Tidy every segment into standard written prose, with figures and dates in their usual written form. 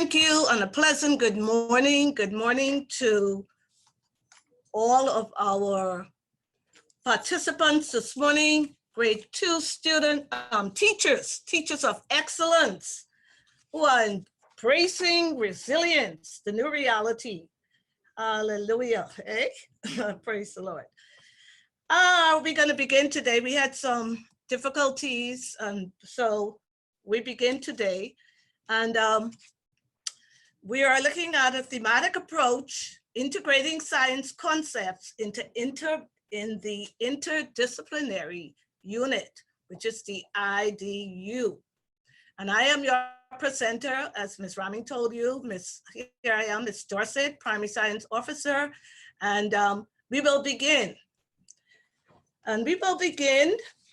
Thank you and a pleasant good morning. Good morning to all of our participants this morning, grade 2 teachers of excellence who are embracing resilience, the new reality. Hallelujah, eh? Praise the Lord. We're gonna begin today. We had some difficulties, and so we begin today. And we are looking at a thematic approach, integrating science concepts in the interdisciplinary unit, which is the IDU. And I am your presenter, as Ms. Raming told you. Here I am, Ms. Dorsette, Primary Science Officer, and we will begin.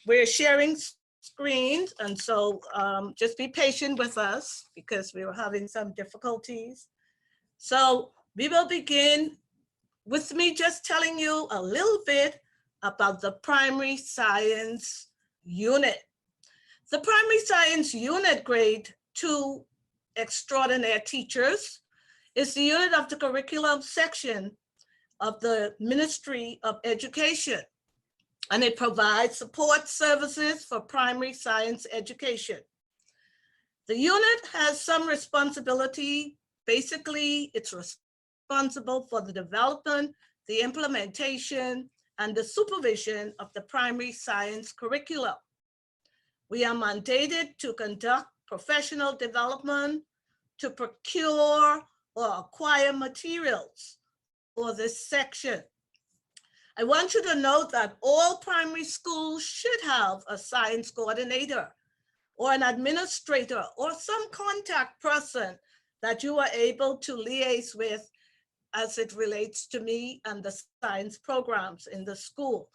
We're sharing screens, and so just be patient with us because we were having some difficulties. So we will begin with me just telling you a little bit about the primary science unit. The primary science unit, grade 2 extraordinary teachers, is the unit of the curriculum section of the Ministry of Education. And it provides support services for primary science education. The unit has some responsibility. Basically, it's responsible for the development, the implementation, and the supervision of the primary science curriculum. We are mandated to conduct professional development, to procure or acquire materials for this section. I want you to note that all primary schools should have a science coordinator or an administrator or some contact person that you are able to liaise with as it relates to me and the science programs in the school.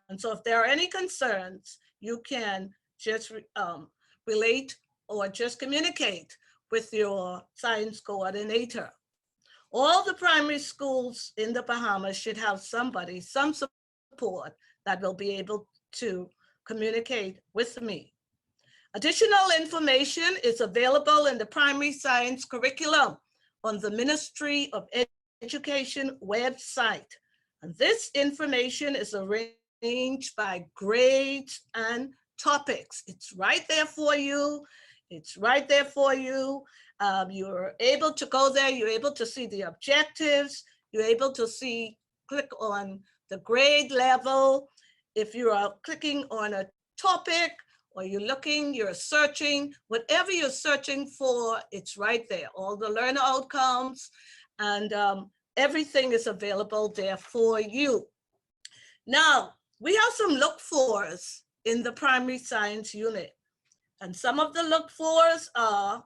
And so if there are any concerns, you can just relate or just communicate with your science coordinator. All the primary schools in the Bahamas should have somebody, some support that will be able to communicate with me. Additional information is available in the primary science curriculum on the Ministry of Education website. And this information is arranged by grades and topics. It's right there for you. It's right there for you. You're able to go there, you're able to see the objectives, you're able to click on the grade level. If you are clicking on a topic or you're searching, whatever you're searching for, it's right there. All the learner outcomes and everything is available there for you. Now, we have some look-fors in the primary science unit. And some of the look-fors are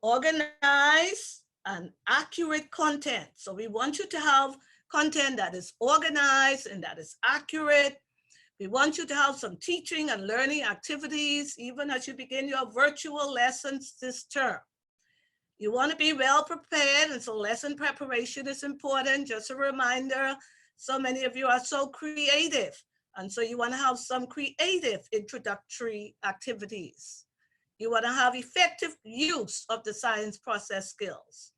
organized and accurate content. So we want you to have content that is organized and that is accurate. We want you to have some teaching and learning activities, even as you begin your virtual lessons this term. You want to be well prepared, and so lesson preparation is important. Just a reminder, so many of you are so creative, and so you want to have some creative introductory activities. You want to have effective use of the science process skills.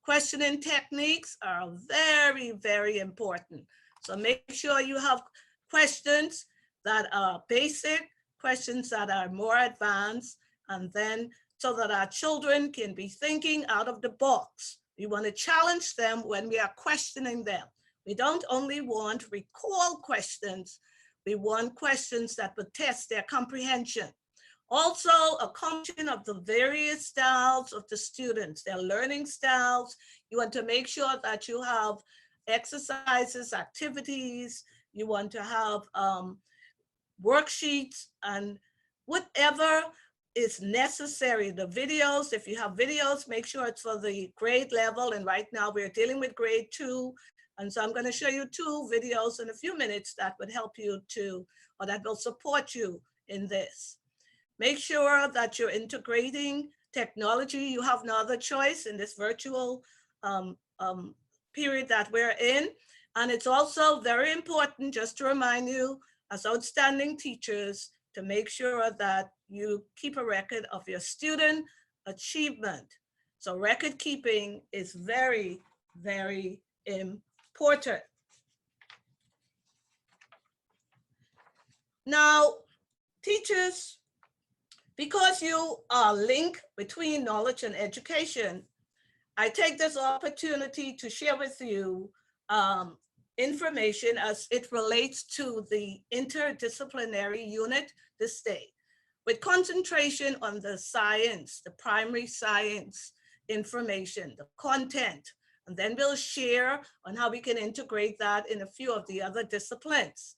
Questioning techniques are very, very important. So make sure you have questions that are basic, questions that are more advanced, and then so that our children can be thinking out of the box. We want to challenge them when we are questioning them. We don't only want recall questions, we want questions that would test their comprehension. Also, a combination of the various styles of the students, their learning styles. You want to make sure that you have exercises, activities. You want to have worksheets and whatever is necessary. The videos, if you have videos, make sure it's for the grade level. And right now we're dealing with grade 2. And so I'm going to show you 2 videos in a few minutes that would help you or that will support you in this. Make sure that you're integrating technology. You have no other choice in this virtual period that we're in. And it's also very important, just to remind you, as outstanding teachers, to make sure that you keep a record of your student achievement. So record keeping is very, very important. Now, teachers, because you are a link between knowledge and education, I take this opportunity to share with you information as it relates to the interdisciplinary unit this day, with concentration on the science, the primary science information, the content, and then we'll share on how we can integrate that in a few of the other disciplines.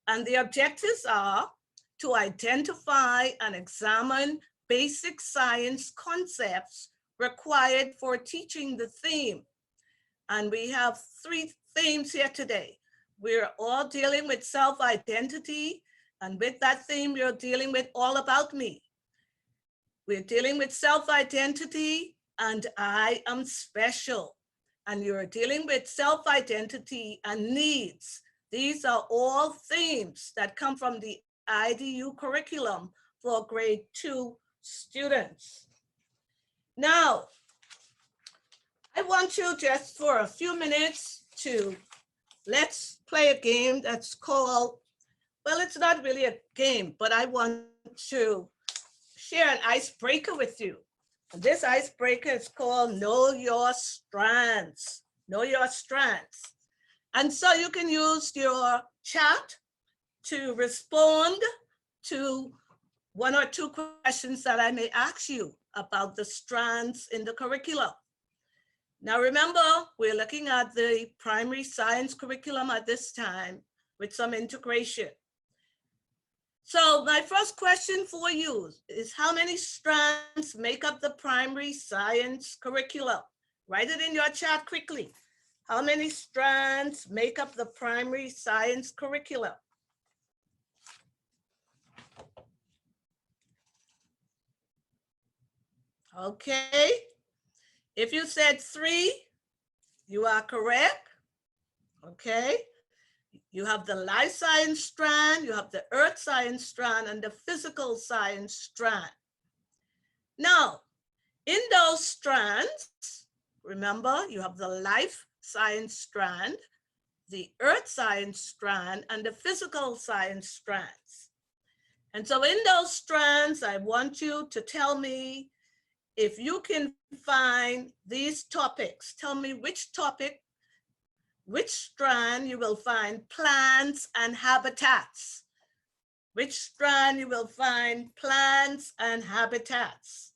And the objectives are to identify and examine basic science concepts required for teaching the theme. And we have 3 themes here today. We're all dealing with self-identity, and with that theme, we're dealing with all about me. We're dealing with self-identity and I am special. And you're dealing with self-identity and needs. These are all themes that come from the IDU curriculum for grade 2 students. Now, I want you just for a few minutes to let's play a game that's called, well, it's not really a game, but I want to share an icebreaker with you. And this icebreaker is called Know Your Strands. Know Your Strands. And so you can use your chat to respond to 1 or 2 questions that I may ask you about the strands in the curriculum. Now remember, we're looking at the primary science curriculum at this time with some integration. So my first question for you is, how many strands make up the primary science curriculum? Write it in your chat quickly. How many strands make up the primary science curriculum? Okay, if you said 3, you are correct. Okay, you have the life science strand, you have the earth science strand, and the physical science strand. Now, in those strands, remember, you have the life science strand, the earth science strand, and the physical science strands. And so in those strands, I want you to tell me if you can find these topics. Tell me which topic, which strand you will find plants and habitats. Which strand you will find plants and habitats.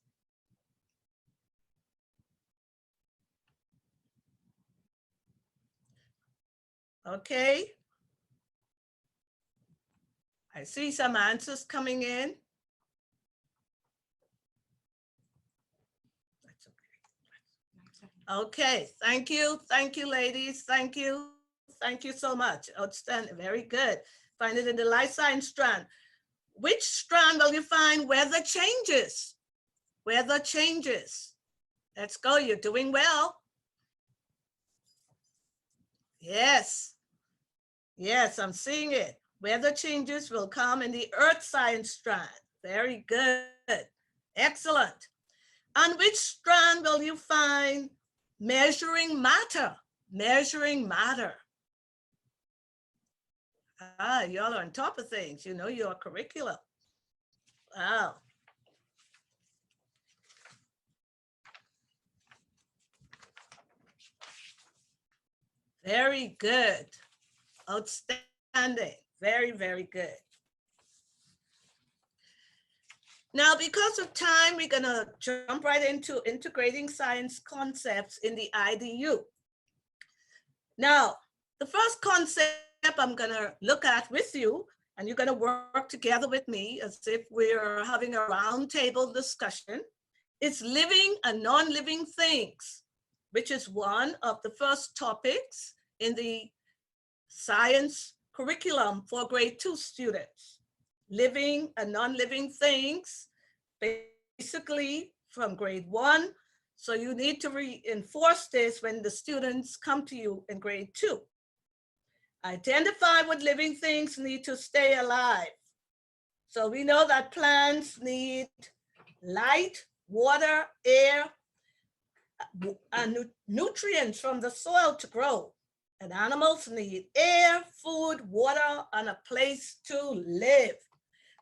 Okay. I see some answers coming in. Okay, thank you, ladies, thank you so much. Outstanding, very good. Find it in the life science strand. Which strand will you find weather changes? Weather changes. Let's go, you're doing well. Yes, yes, I'm seeing it. Weather changes will come in the earth science strand. Very good, excellent. On which strand will you find measuring matter? Measuring matter. Ah, y'all are on top of things. You know your curriculum. Wow. Very good. Outstanding. Very, very good. Now, because of time, we're gonna jump right into integrating science concepts in the IDU. Now, the first concept I'm gonna look at with you, and you're gonna work together with me as if we're having a roundtable discussion, is living and non-living things, which is one of the first topics in the science curriculum for grade 2 students. Living and non-living things, basically from grade 1. So you need to reinforce this when the students come to you in grade 2. Identify what living things need to stay alive. So we know that plants need light, water, air, nutrients from the soil to grow. And animals need air, food, water, and a place to live.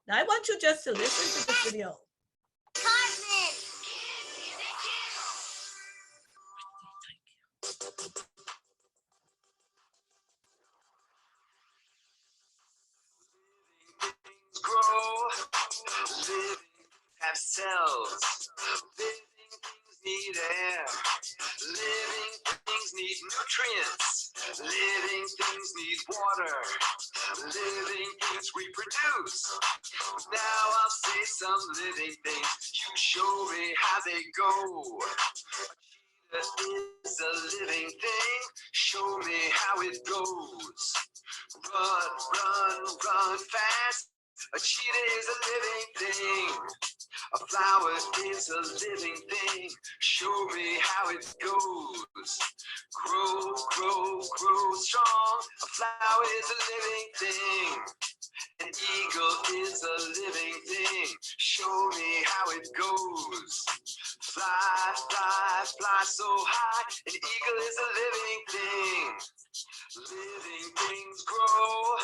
Now I want you just to listen to this video. Have cells. Living things need air. Living things need nutrients. Living things need water. Living things reproduce. Now I'll say some living things. You show me how they go. A cheetah is a living thing. Show me how it goes. Run, run, run fast. A cheetah is a living thing. A flower is a living thing. Show me how it goes. Grow, grow, grow strong. A flower is a living thing. An eagle is a living thing. Show me how it goes. Fly, fly, fly so high. An eagle is a living thing. Living things grow.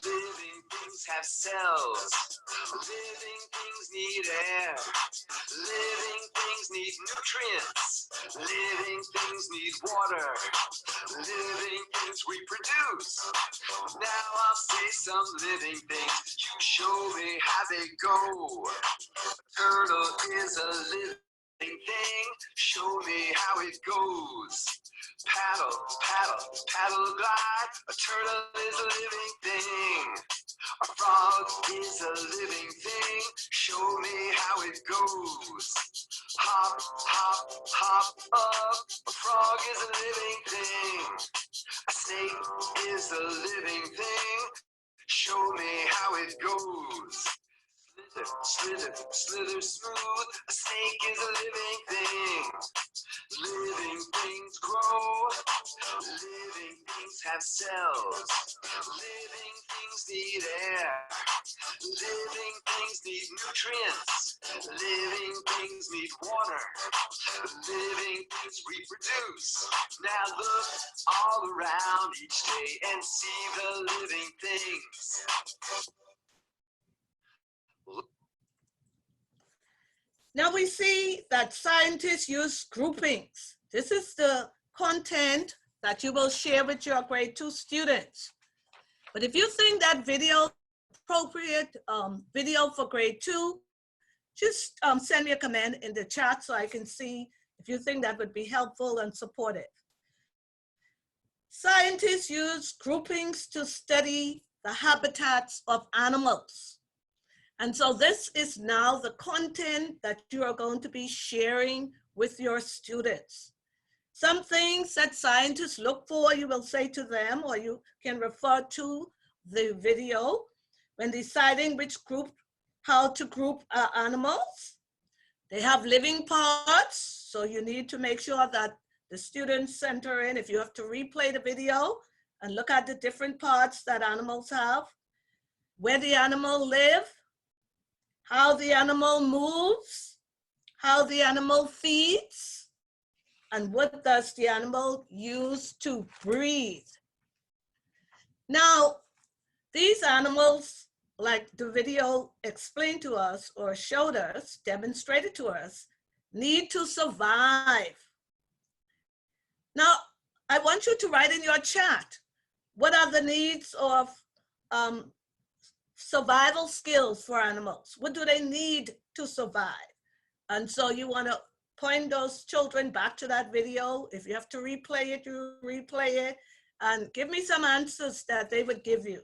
Living things have cells. Living things need air. Living things need nutrients. Living things need water. Living things reproduce. Now I'll say some living things. You show me how they go. A turtle is a living thing. Show me how it goes. Paddle, paddle, paddle glide. A turtle is a living thing. A frog is a living thing. Show me how it goes. Hop, hop, hop up. A frog is a living thing. A snake is a living thing. Show me how it goes. Slither, slither, slither smooth. A snake is a living thing. Living things grow. Living things have cells. Living things need air. Living things need nutrients. Living things need water. Living things reproduce. Now look all around each day and see the living things. Now we see that scientists use groupings. This is the content that you will share with your grade 2 students. But if you think that video appropriate video for grade 2, just send me a comment in the chat so I can see if you think that would be helpful and supportive. Scientists use groupings to study the habitats of animals. And so this is now the content that you are going to be sharing with your students. Some things that scientists look for, you will say to them, or you can refer to the video when deciding which group, how to group animals. They have living parts, so you need to make sure that the students center in, if you have to replay the video and look at the different parts that animals have, where the animal lives, how the animal moves, how the animal feeds, and what does the animal use to breathe. Now, these animals, like the video explained to us or showed us, demonstrated to us, need to survive. Now, I want you to write in your chat, what are the needs of survival skills for animals? What do they need to survive? And so you want to point those children back to that video. If you have to replay it, you replay it, and give me some answers that they would give you.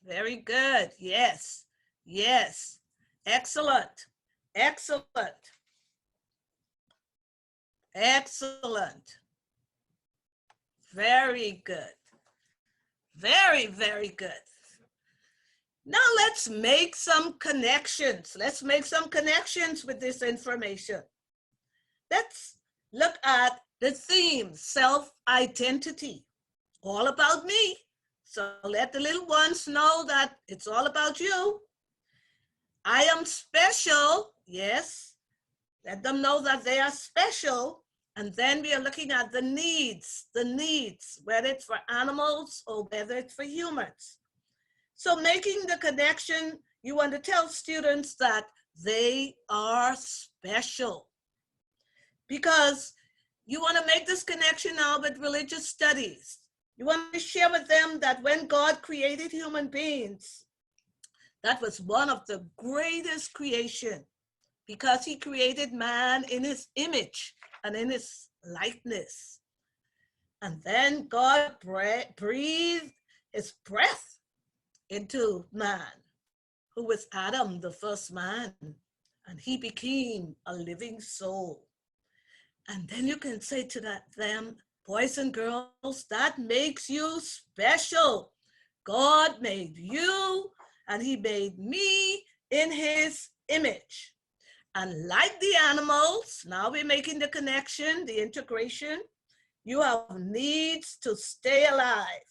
Very good. Yes. Yes. Excellent. Excellent. Excellent. Very good. Very, very good. Now let's make some connections. Let's make some connections with this information. Let's look at the theme, self-identity. All about me. So let the little ones know that it's all about you. I am special. Yes. Let them know that they are special. And then we are looking at the needs, whether it's for animals or whether it's for humans. So making the connection, you want to tell students that they are special. Because you want to make this connection now with religious studies. You want to share with them that when God created human beings, that was one of the greatest creation, because he created man in his image and in his likeness. And then God breathed his breath into man, who was Adam, the first man, and he became a living soul. And then you can say to them, boys and girls, that makes you special. God made you and he made me in his image. And like the animals, now we're making the connection, the integration, you have needs to stay alive.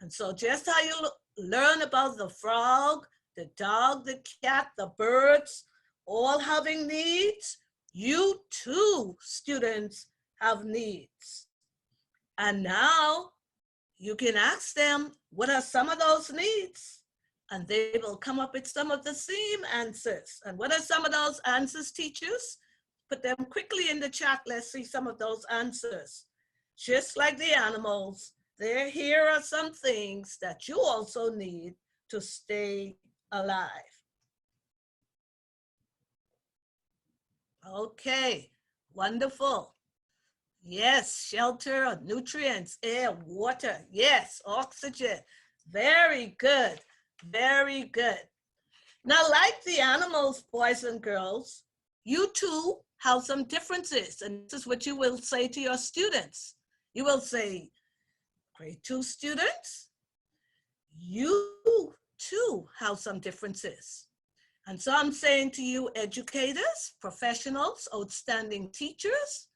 And so just how you learn about the frog, the dog, the cat, the birds, all having needs, you too, students, have needs. And now you can ask them, what are some of those needs? And they will come up with some of the same answers. And what are some of those answers, teachers? Put them quickly in the chat. Let's see some of those answers. Just like the animals, here are some things that you also need to stay alive. Okay, wonderful. Yes, shelter, nutrients, air, water. Yes, oxygen. Very good, very good. Now, like the animals, boys and girls, you too have some differences. And this is what you will say to your students. You will say, grade 2 students, you too have some differences. And so I'm saying to you, educators, professionals, outstanding teachers,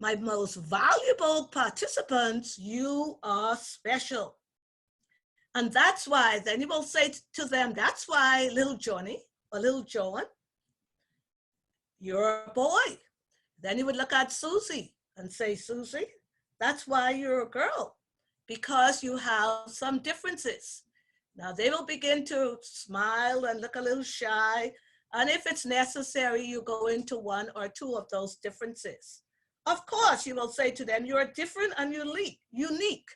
my most valuable participants, you are special. And that's why, then you will say to them, that's why little Johnny or little Joan, you're a boy. Then you would look at Susie and say, Susie, that's why you're a girl, because you have some differences. Now they will begin to smile and look a little shy. And if it's necessary, you go into one or two of those differences. Of course, you will say to them, you're different and unique,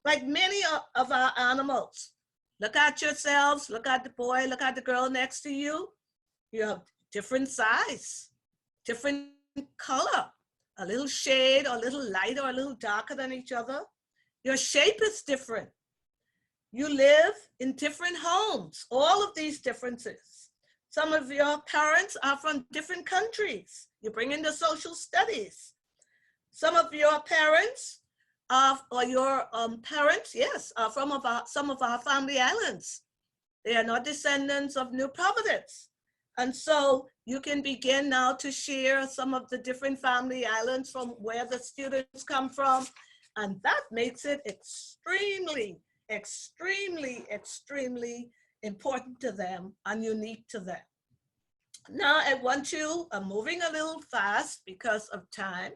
like many of our animals. Look at yourselves, look at the boy, look at the girl next to you. You have different size, different color, a little shade or a little lighter or a little darker than each other. Your shape is different. You live in different homes, all of these differences. Some of your parents are from different countries. You bring in the social studies. Some of your parents or your parents, yes, are from some of our family islands. They are not descendants of New Providence. And so you can begin now to share some of the different family islands from where the students come from. And that makes it extremely, extremely, extremely important to them and unique to them. Now I want you, I'm moving a little fast because of time.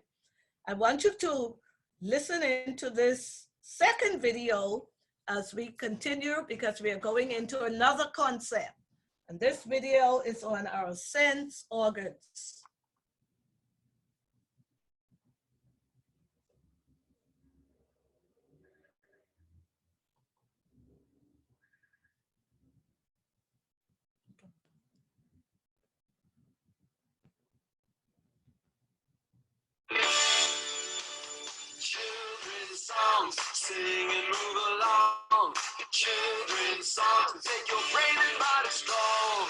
I want you to listen into this second video as we continue, because we are going into another concept. And this video is on our sense organs. Children's songs, sing and move along. Children's songs, take your brain and body strong.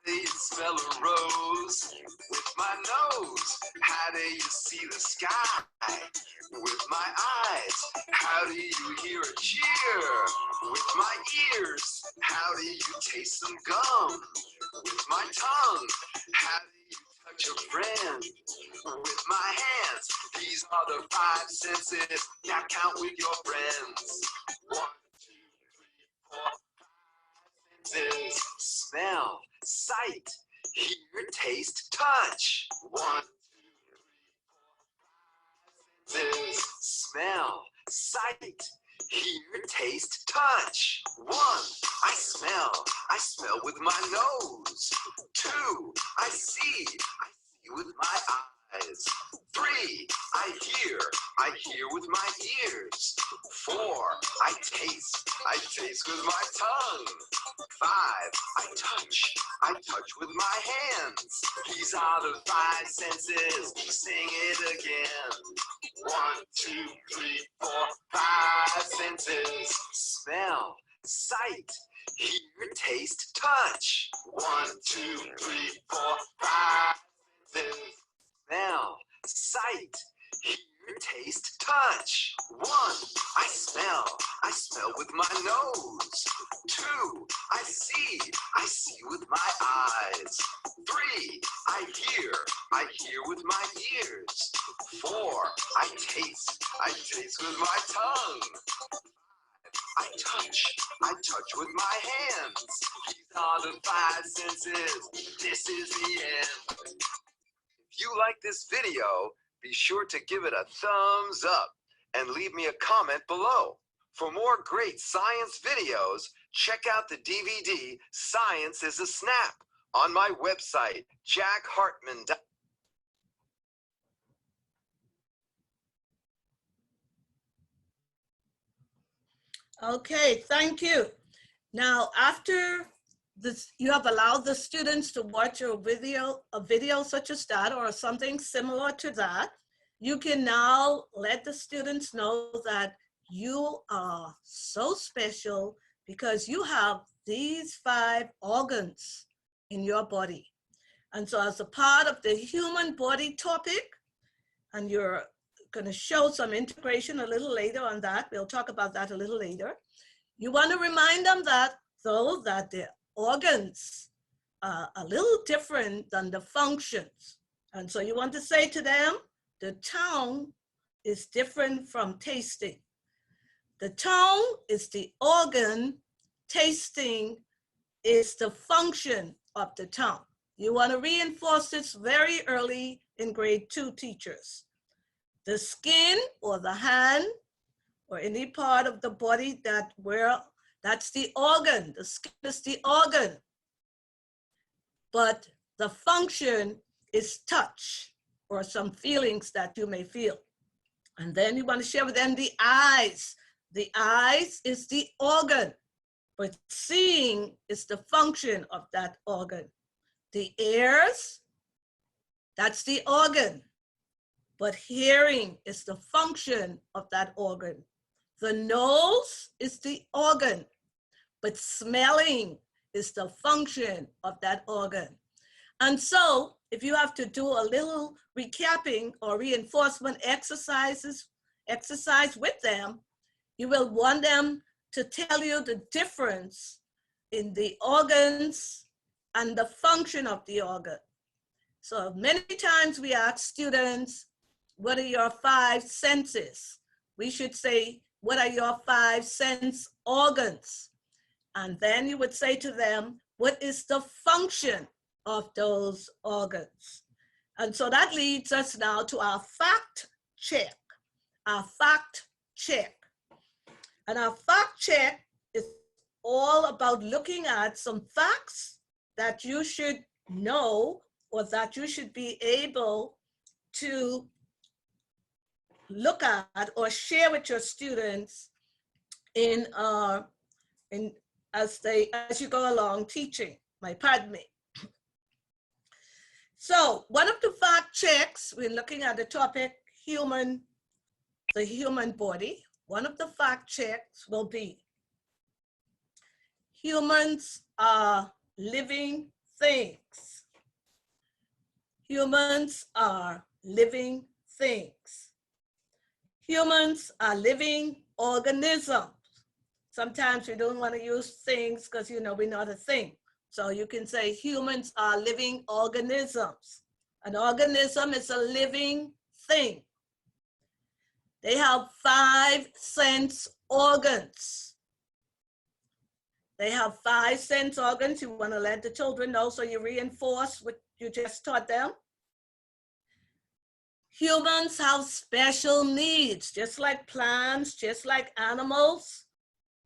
How do you smell a rose? With my nose. How do you see the sky? With my eyes. How do you hear a cheer? With my ears. How do you taste some gum? With my tongue. How do you touch a friend with my hands. These are the five senses. Now count with your friends. 1, 2, 3, 4, 5 senses. Smell, sight, hear, taste, touch. 1, 2, 3, 4, 5 senses. Smell, sight, hear, taste, touch. 1, I smell with my nose. 2, I see with my eyes. 3, I hear with my ears. 4, I taste with my tongue. 5, I touch with my hands. These are the five senses. Sing it again. 1, 2, 3, 4, 5 senses. Smell, sight, hear, taste, touch. 1, 2, 3, 4, 5 senses. Smell, sight, hear, taste, touch. 1, I smell with my nose. 2, I see with my eyes. 3, I hear with my ears. 4, I taste with my tongue. I touch with my hands. These are the five senses. This is the end. If you like this video, be sure to give it a thumbs up and leave me a comment below. For more great science videos, check out the DVD Science is a Snap on my website, jackhartman.com. Okay, thank you. Now, after this, you have allowed the students to watch a video such as that or something similar to that. You can now let the students know that you are so special because you have these 5 organs in your body. And so as a part of the human body topic, and you're going to show some integration a little later on that. We'll talk about that a little later. You want to remind them that, though, that the organs are a little different than the functions. And so you want to say to them, the tongue is different from tasting. The tongue is the organ, tasting is the function of the tongue. You want to reinforce this very early in grade 2, teachers. The skin or the hand or any part of the body that's the organ. The skin is the organ. But the function is touch or some feelings that you may feel. And then you want to share with them the eyes. The eyes is the organ, but seeing is the function of that organ. The ears, that's the organ. But hearing is the function of that organ. The nose is the organ, but smelling is the function of that organ. And so if you have to do a little recapping or reinforcement exercise with them, you will want them to tell you the difference in the organs and the function of the organ. So many times we ask students, what are your 5 senses? We should say, what are your 5 sense organs? And then you would say to them, what is the function of those organs? And so that leads us now to our fact check. Our fact check. And our fact check is all about looking at some facts that you should know or that you should be able to look at or share with your students as you go along teaching. Pardon me. So one of the fact checks, we're looking at the topic the human body. One of the fact checks will be humans are living things. Humans are living things. Humans are living organisms. Sometimes we don't want to use things because, we're not a thing. So you can say humans are living organisms. An organism is a living thing. They have 5 sense organs. They have 5 sense organs. You want to let the children know, so you reinforce what you just taught them. Humans have special needs, just like plants, just like animals.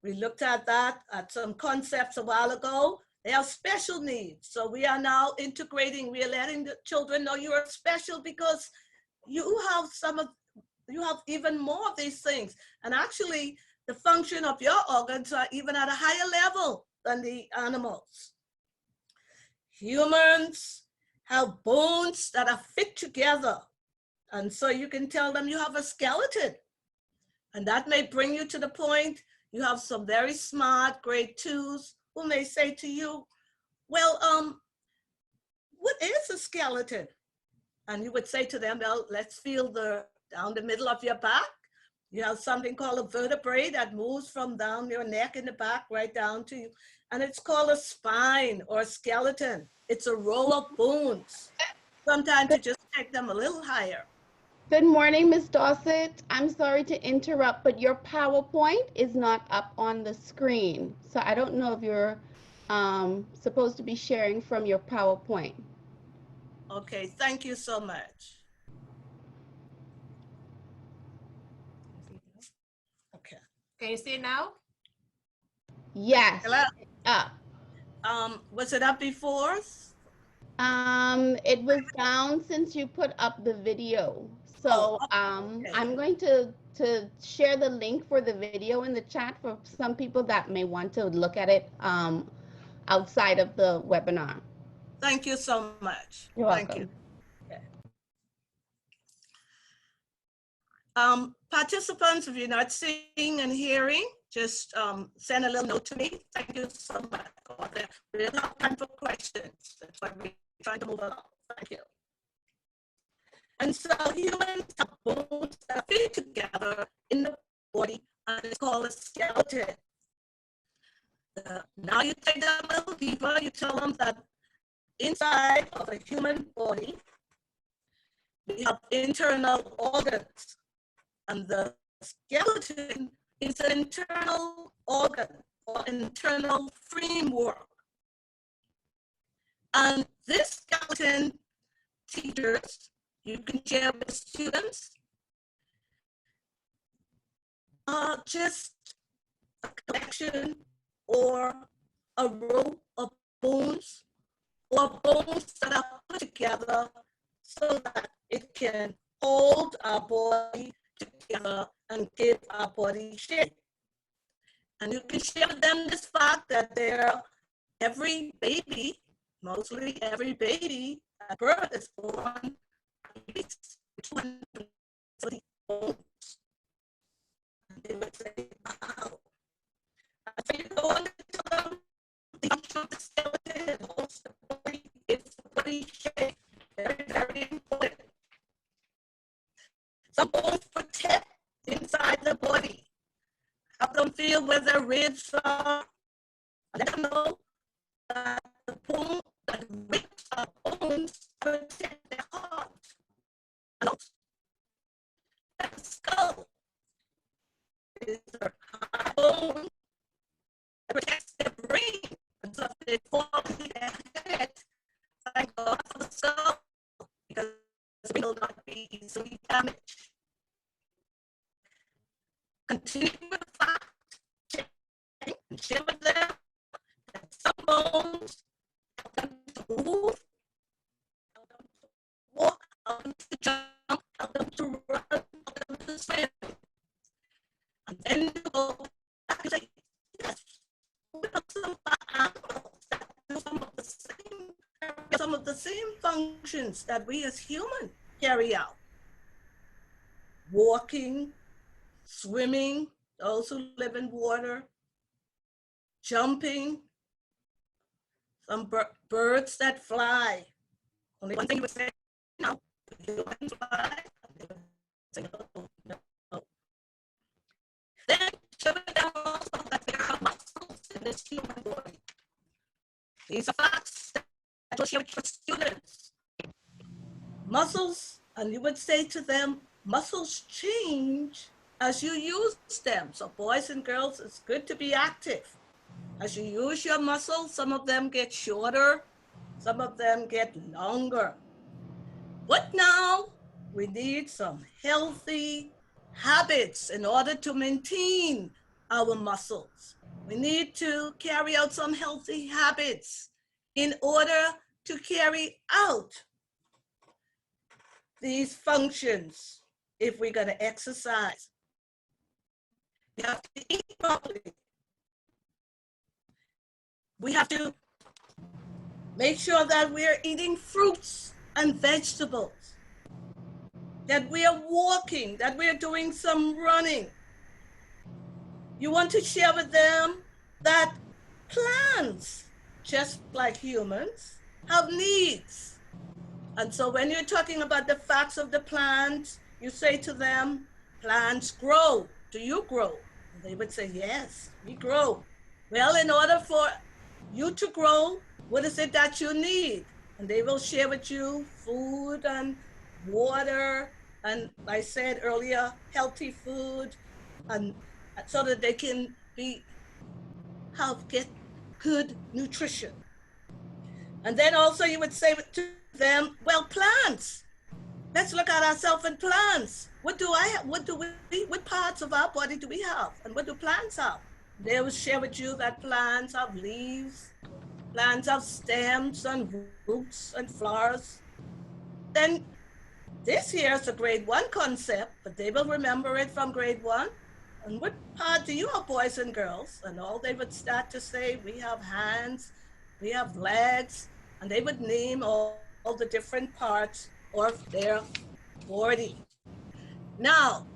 We looked at that, at some concepts a while ago. They have special needs. So we are now integrating, we are letting the children know you are special because you have you have even more of these things. And actually, the function of your organs are even at a higher level than the animals. Humans have bones that are fit together. And so you can tell them you have a skeleton. And that may bring you to the point, you have some very smart grade 2s who may say to you, well, what is a skeleton? And you would say to them, well, let's feel down the middle of your back. You have something called a vertebrae that moves from down your neck in the back right down to you. And it's called a spine or a skeleton. It's a row of bones. Sometimes you just take them a little higher. Good morning, Ms. Dorsette. I'm sorry to interrupt, but your PowerPoint is not up on the screen. So I don't know if you're supposed to be sharing from your PowerPoint. Okay, thank you so much. Okay. Can you see it now? Yes. Hello? Up. Was it up before? It was down since you put up the video. So okay. I'm going to share the link for the video in the chat for some people that may want to look at it outside of the webinar. Thank you so much. You're welcome. Thank you. Okay. Participants, if you're not seeing and hearing, just send a little note to me. Thank you so much. We don't have time for questions. That's why we're trying to move along. Thank you. And so humans have bones that fit together in the body, and it's called a skeleton. Now you take them a little deeper, you tell them that inside of a human body, we have internal organs, and the skeleton is an internal organ or internal framework. And this skeleton, teachers, you can share with students, just a collection or a row of bones or bones that are put together so that it can hold our body together and give our body shape. And you can share with them this fact that every baby, mostly every baby at birth is born with 240 bones. And they would say, wow. And so you go on to tell them the function of the skeleton and holds the body, gives the body shape. Very, very important. Some bones protect inside the body. Help them feel where their ribs are. Let them know that the ribs are bones protect their heart. And also, that the skull is a high bone that protects their brain. And so if they fall on their head, thank God for the skull, because it will not be easily damaged. Continue with the fact, checking and share with them that some bones help them to move, help them to walk, help them to jump, help them to run, help them to swim. And then you go back and say, yes, we have some animals that do some of the same functions that we as humans carry out. Walking, swimming, those who live in water, jumping, some birds that fly. Only one thing you would say, no, you can fly. Say, no. Then show them also that there are muscles in this human body. These are facts that you'll share with your students. Muscles, and you would say to them, muscles change as you use them. So boys and girls, it's good to be active. As you use your muscles, some of them get shorter, some of them get longer. But now we need some healthy habits in order to maintain our muscles. We need to carry out some healthy habits in order to carry out these functions if we're going to exercise. We have to eat properly. We have to make sure that we're eating fruits and vegetables, that we are walking, that we are doing some running. You want to share with them that plants, just like humans, have needs. And so when you're talking about the facts of the plants, you say to them, plants grow. Do you grow? And they would say, yes, we grow. Well, in order for you to grow, what is it that you need? And they will share with you food and water, and I said earlier, healthy food, and so that they can get good nutrition. And then also you would say to them, well, plants. Let's look at ourselves in plants. What parts of our body do we have? And what do plants have? They will share with you that plants have leaves, plants have stems and roots and flowers. Then this here is a grade 1 concept, but they will remember it from grade 1. And what part do you have, boys and girls? And all they would start to say, we have hands, we have legs, and they would name all the different parts of their body. Now,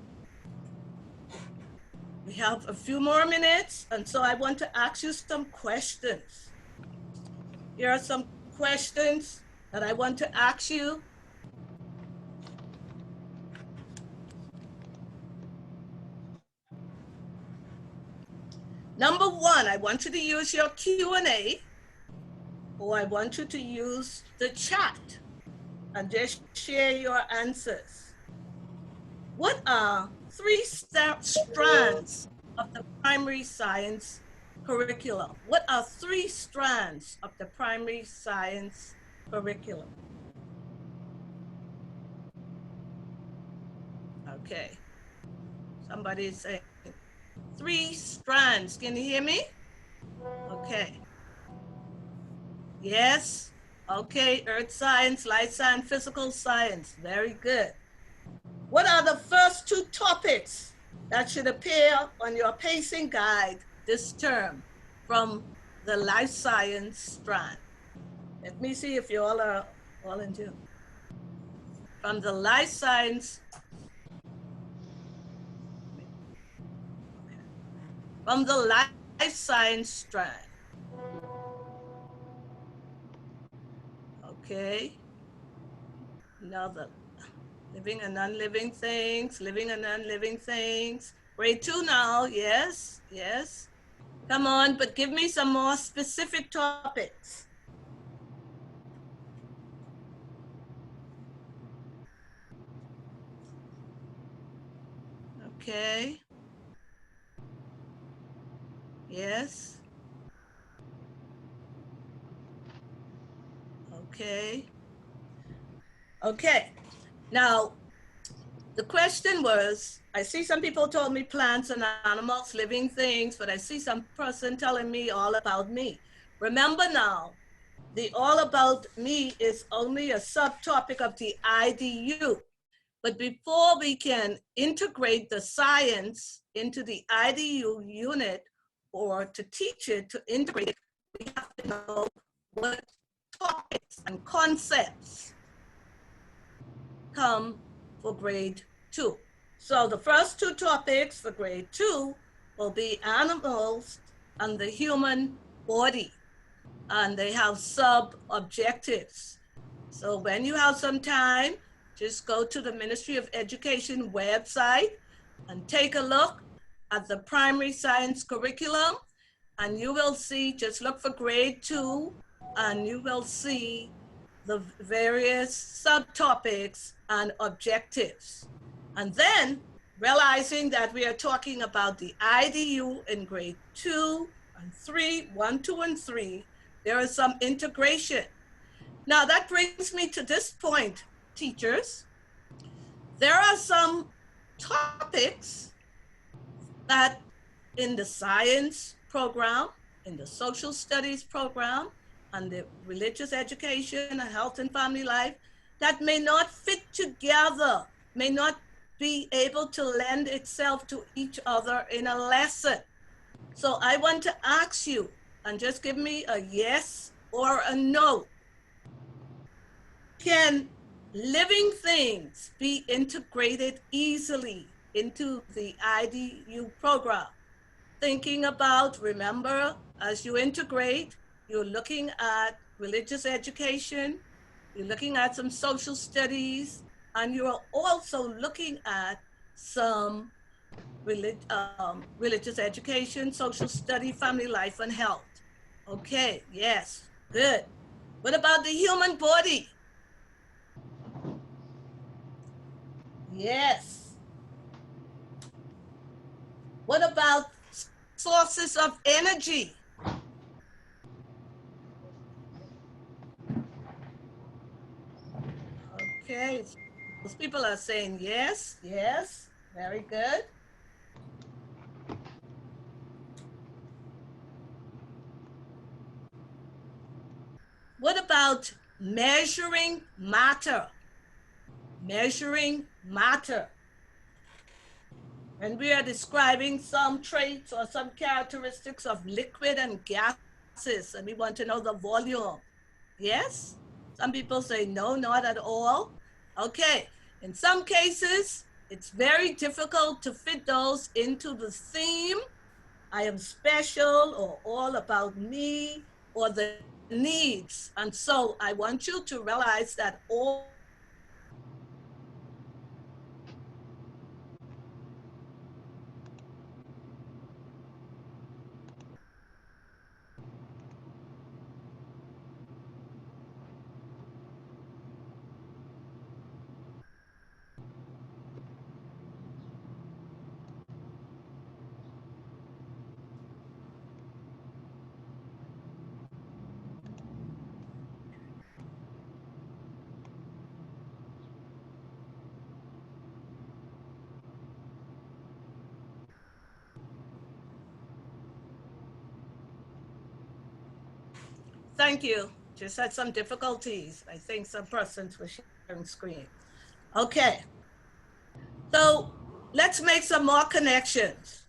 we have a few more minutes, and so I want to ask you some questions. Here are some questions that I want to ask you. Number 1, I want you to use your Q&A, or I want you to use the chat and just share your answers. What are 3 strands of the primary science curriculum? What are 3 strands of the primary science curriculum? Okay, somebody is saying 3 strands. Can you hear me? Okay. Yes. Okay, earth science, life science, physical science. Very good. What are the first 2 topics that should appear on your pacing guide this term from the life science strand? Let me see if you all are in tune. From the life science, from the life science strand. Okay. Now the living and non-living things, living and non-living things. Grade 2 now, yes, yes. Come on, but give me some more specific topics. Okay. Yes. Okay. Okay. Now, the question was, I see some people told me plants and animals, living things, but I see some person telling me all about me. Remember now, the all about me is only a subtopic of the IDU. But before we can integrate the science into the IDU unit, or to teach it, to integrate it, we have to know what topics and concepts come for grade 2. So the first 2 topics for grade 2 will be animals and the human body. And they have sub-objectives. So when you have some time, just go to the Ministry of Education website and take a look at the primary science curriculum, and you will see, just look for grade 2, and you will see the various subtopics and objectives. And then realizing that we are talking about the IDU in grade 2 and 3, 1, 2, and 3, there is some integration. Now that brings me to this point, teachers. There are some topics that in the science program, in the social studies program, and the religious education and health and family life that may not fit together, may not be able to lend itself to each other in a lesson. So I want to ask you, and just give me a yes or a no. Can living things be integrated easily into the IDU program? Thinking about, remember, as you integrate, you're looking at religious education, you're looking at some social studies, and you're also looking at some religious education, social study, family life, and health. Okay, yes, good. What about the human body? Yes. What about sources of energy? Okay, those people are saying yes, yes, very good. What about measuring matter? Measuring matter. When we are describing some traits or some characteristics of liquid and gases, and we want to know the volume. Yes? Some people say no, not at all. Okay, in some cases, it's very difficult to fit those into the theme. I am special, or all about me, or the needs. And so I want you to realize that all thank you. Just had some difficulties. I think some persons were sharing screen. Okay, so let's make some more connections.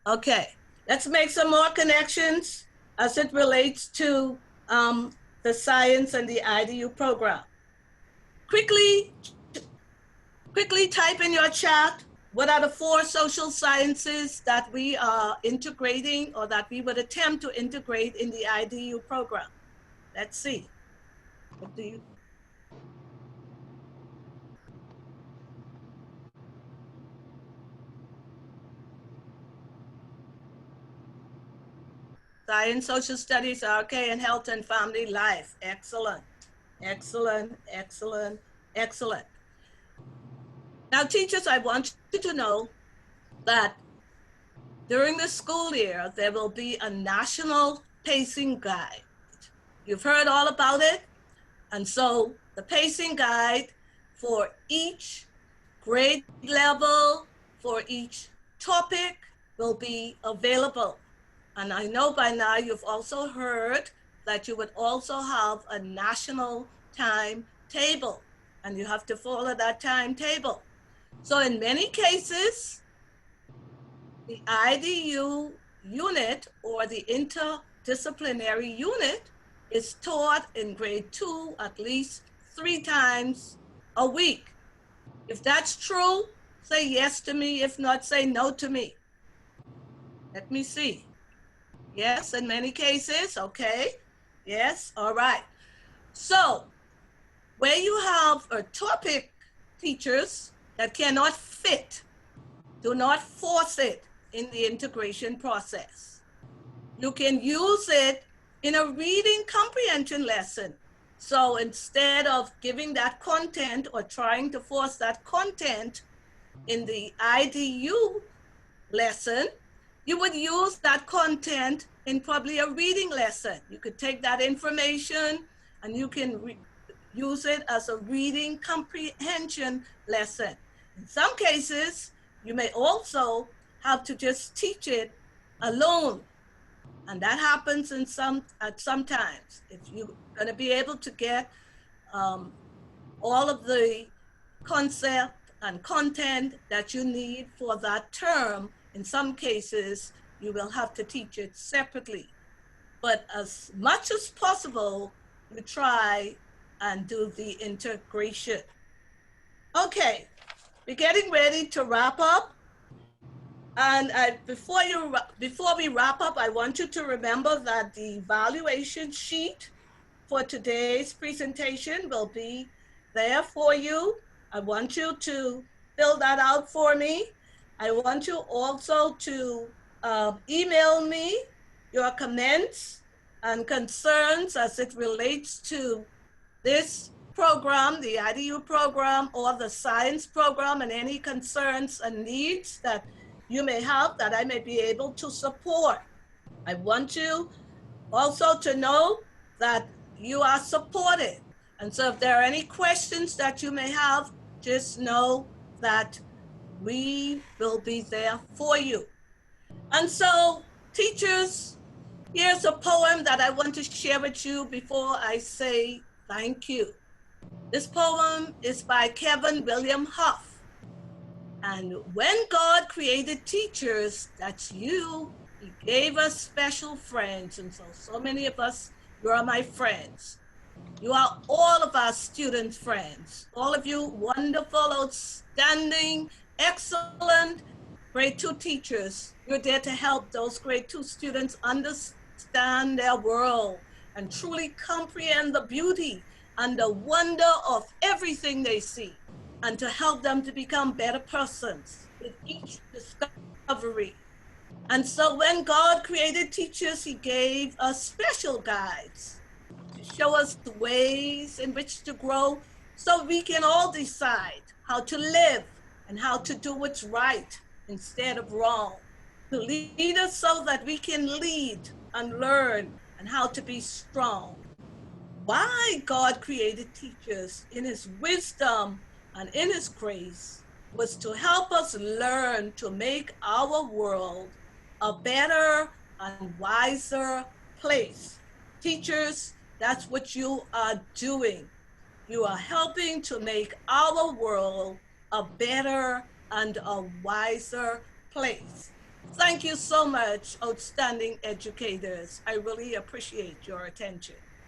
Okay, let's make some more connections as it relates to the science and the IDU program. Quickly type in your chat, what are the 4 social sciences that we are integrating or that we would attempt to integrate in the IDU program? Let's see. What do you? Science, social studies, okay, and health and family life. Excellent, excellent, excellent, excellent. Now, teachers, I want you to know that during the school year, there will be a national pacing guide. You've heard all about it. And so the pacing guide for each grade level, for each topic will be available. And I know by now you've also heard that you would also have a national timetable, and you have to follow that timetable. So in many cases, the IDU unit or the interdisciplinary unit is taught in grade 2 at least 3 times a week. If that's true, say yes to me. If not, say no to me. Let me see. Yes, in many cases, okay. Yes, all right. So where you have a topic, teachers, that cannot fit, do not force it in the integration process. You can use it in a reading comprehension lesson So instead of giving that content or trying to force that content in the IDU lesson, you would use that content in probably a reading lesson. You could take that information and you can use it as a reading comprehension lesson. In some cases, you may also have to just teach it alone. And that happens at sometimes. If you're going to be able to get all of the concept and content that you need for that term, in some cases, you will have to teach it separately. But as much as possible, you try and do the integration. Okay, we're getting ready to wrap up. And before we wrap up, I want you to remember that the evaluation sheet for today's presentation will be there for you. I want you to fill that out for me. I want you also to email me your comments and concerns as it relates to this program, the IDU program, or the science program, and any concerns and needs that you may have that I may be able to support. I want you also to know that you are supported. And so if there are any questions that you may have, just know that we will be there for you. And so, teachers, here's a poem that I want to share with you before I say thank you. This poem is by Kevin William Huff. And when God created teachers, that's you, he gave us special friends. And so many of us, you are my friends. You are all of our student friends. All of you wonderful, outstanding, excellent grade 2 teachers. You're there to help those grade 2 students understand their world and truly comprehend the beauty and the wonder of everything they see, and to help them to become better persons with each discovery. And so when God created teachers, he gave us special guides to show us the ways in which to grow so we can all decide how to live and how to do what's right instead of wrong. To lead us so that we can lead and learn and how to be strong. Why God created teachers in his wisdom and in his grace was to help us learn to make our world a better and wiser place. Teachers, that's what you are doing. You are helping to make our world a better and a wiser place. Thank you so much, outstanding educators. I really appreciate your attention.